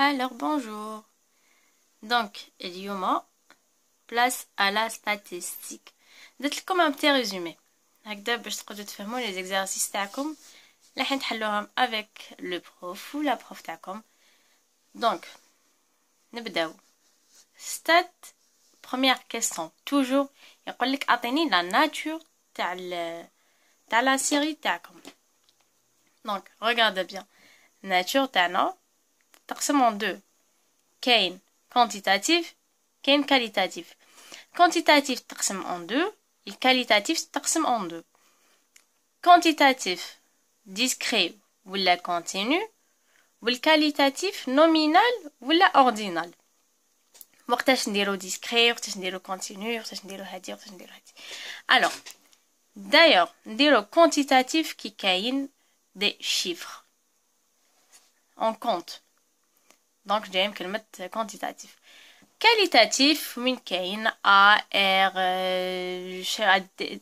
Alors bonjour. Donc اليوم place à la statistique. درت لكم un petit résumé هكذا باش تقدروا تفهموا les exercices تاعكم اللي راح نحلوهم avec le prof ou la prof تاعكم. Donc نبداو. Stat première question toujours يقول لك اعطيني la nature تاع la série تاعكم. Donc regardez bien. Nature تاعنا تقسم en deux. كاين quantitatif كاين qualitatif. Quantitatif تقسم en deux et qualitatif تقسم en deux. Quantitatif discret ولا continu والqualitatif nominal ولا ordinal. وقتاش نديرو discret وقتاش نديرو continu وقتاش نديرو هادي وقتاش نديرو هادي. Alors d'ailleurs نديرو quantitatif كي كاين des chiffres on compte. Donc جايين كلمة quantitatif. Qualitatif وين كاين A, R,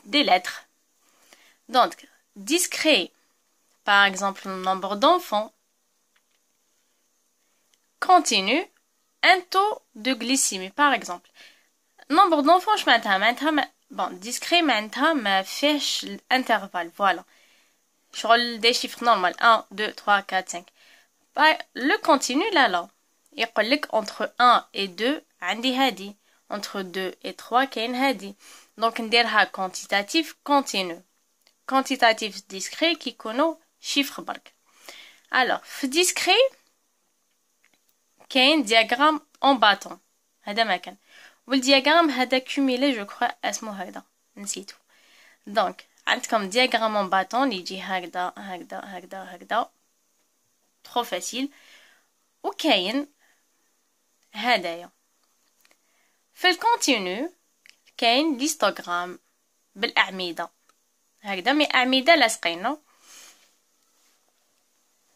des lettres. Donc discret par exemple le nombre d'enfants. Continu un taux de glycémie par exemple. Nombre d'enfants je معناتها bon discret معناتها ما فيهش intervalle. Voilà. شغل des chiffres normal 1 2 3 4 5. Le continu là يقول لك entre 1 et 2 عندي هادي entre 2 et 3 كاين هادي. Donc نديرها quantitatif continu quantitatif discret كي يكونوا chiffre برك. Alors في discret كاين diagramme en bâton هذا ما كان والdiagramme هذا cumulé je crois اسمه هكذا نسيتو. Donc عندكم diagramme en bâton اللي يجي هكذا هكذا هكذا هكذا trop facile. وكاين هدايا في الكونتينو كاين ليستوغرام بالاعمده هكذا مي اعمده لاصقينه.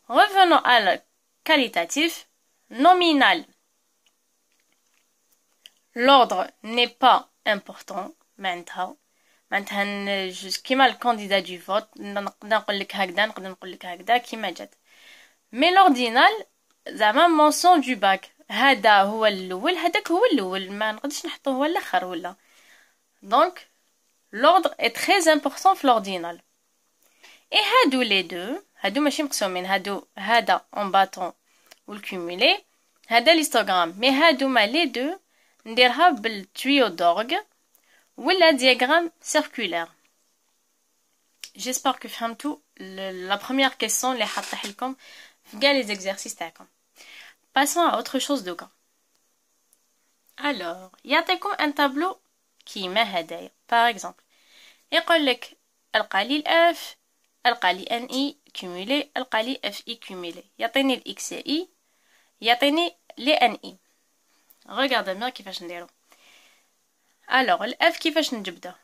revenons à la qualitatif nominal. L'ordre n'est pas important معناتها كيما الكانديدا دو فوت نقدر نقول لك هكذا نقدر نقول لك هكذا كيما جات. مي لوردينال زعما مونسون دو باك هذا هو الاول هذاك هو الاول ما نقدرش نحطوه هو الاخر ولا. دونك l'ordre est très important في l'ordinal. et هادو لي دو هادو ماشي مقسومين هذا en bâton والكومولي هذا ليستوغرام مي هادو ما لي دو نديرها بالتويو دورغ ولا دياغرام سيركولير. j'espère que فهمتوا la première question اللي حطيح لكم في كاع لي زيكزارسيس تاعكم. Passons à autre chose de cas. Alors, يعطيكم un tableau كيما هدايا. Par exemple, يقول لك القالي F, القالي NI cumulé, القالي FI cumulé. يعطيني ال XI, يعطيني les NI. Regardez bien كيفاش نديرو. Alors, ال F كيفاش نجبدها؟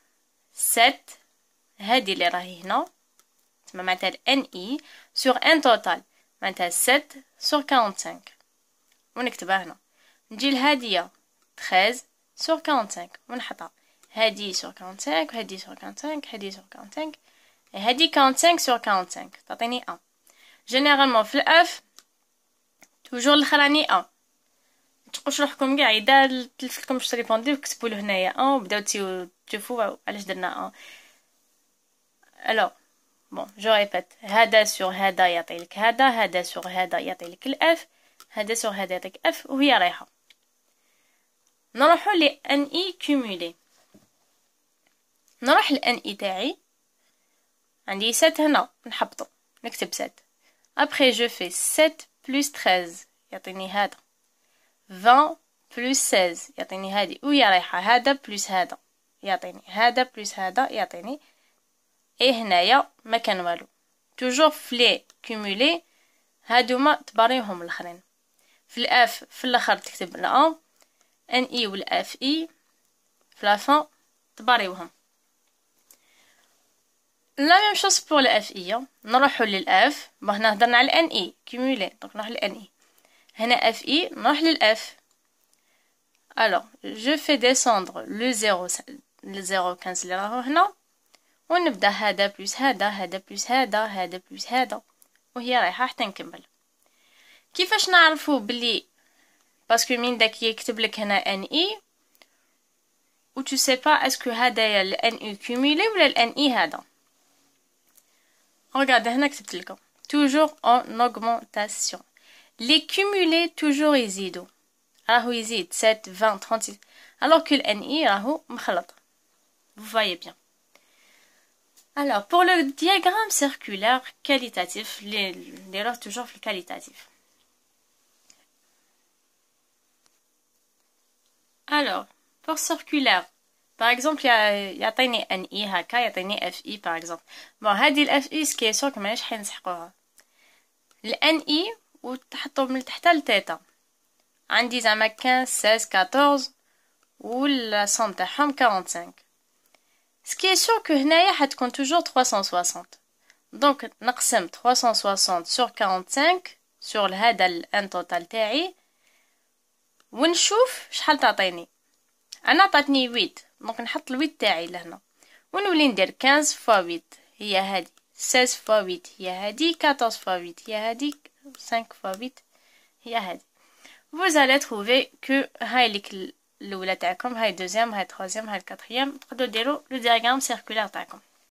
7 هادي اللي راهي هنا تسمى معناتها ال NI sur un total معناتها 7 sur 45. ونكتبها هنا. نجي لهادية 13 sur 45 ونحطها هادي sur 45 وهادي sur 45 هادي sur 45 هادي 45 sur 45 تعطيني 1. جينيرالمون في الاف توجور الاخراني 1. متقولش روحكم كاع اذا تلفتلكم باش تريبوندي وكتبوا له هنايا 1 وبداو تشوفوا علاش درنا 1. الو بون جو ريبيت هذا سور هذا يعطيلك هذا سور هذا يعطيلك الاف هذا سور هذا يعطيك اف وهي رايحه. نروحو ل ان اي كومولي. نروح لان اي تاعي عندي 7 هنا نحبطو نكتب 7 ابري جو في 7 بلس 13 يعطيني هذا 20 بلس 16 يعطيني هذه وهي رايحه هذا بلس هذا يعطيني هذا بلس هذا يعطيني. اي هنايا ما كان والو توجور في لي كومولي هادوما تباريهم الاخرين. في الاف في الاخر تكتب ال1 ان اي والاف اي في لافان تباريوهم. لا ميم شوز بور الاف اي. نروحو للاف هنا هضرنا على ان اي كومولي دونك نروح لان اي هنا اف اي نروح للاف. alors je fais descendre le 0 15 اللي راهو هنا ونبدا هذا بلس هذا بلس هذا بلس هذا وهي رايحه حتى نكمل. كيفاش نعرفوا بلي باسكو من داك يكتب لك هنا ان اي و tu sais pas est-ce que هدايا ال NU cumulé ولا ال NI هذا. Regardez هنا كتبت لكم toujours en augmentation. Les cumulés toujours يزيدوا. راهو يزيد 7 20 36 alors que ال NI راهو مخلط. Vous voyez bien. Alors pour le diagramme circulaire qualitatif, les toujours le qualitatif. Alors pour circulaire par exemple يعطيني ان اي هكا يعطيني اف اي par exemple bon هذه الاف اي سكي سور ماناش حنسحقوها الان اي وتحطوا من تحت لتيتا عندي زعما 15 16 14 والصوم تاعهم 45 سكي سور كو هنايا حتكون توجور 360 دونك نقسم 360 sur 45 sur هذا الان توتال تاعي ونشوف شحال تعطيني. انا عطاتني 8 دونك نحط ال8 تاعي لهنا ونولي ندير 15 فوا 8 هي هادي 16 فوا 8 هي هادي 14 فوا 8 هي هادي 5 فوا 8 هي هادي. vous allez trouver que هاي ليك الاولى تاعكم هاي دوزيام هاي تروزيام هاي الكاتريام تقدروا ديروا لو دياغرام سيركولير تاعكم.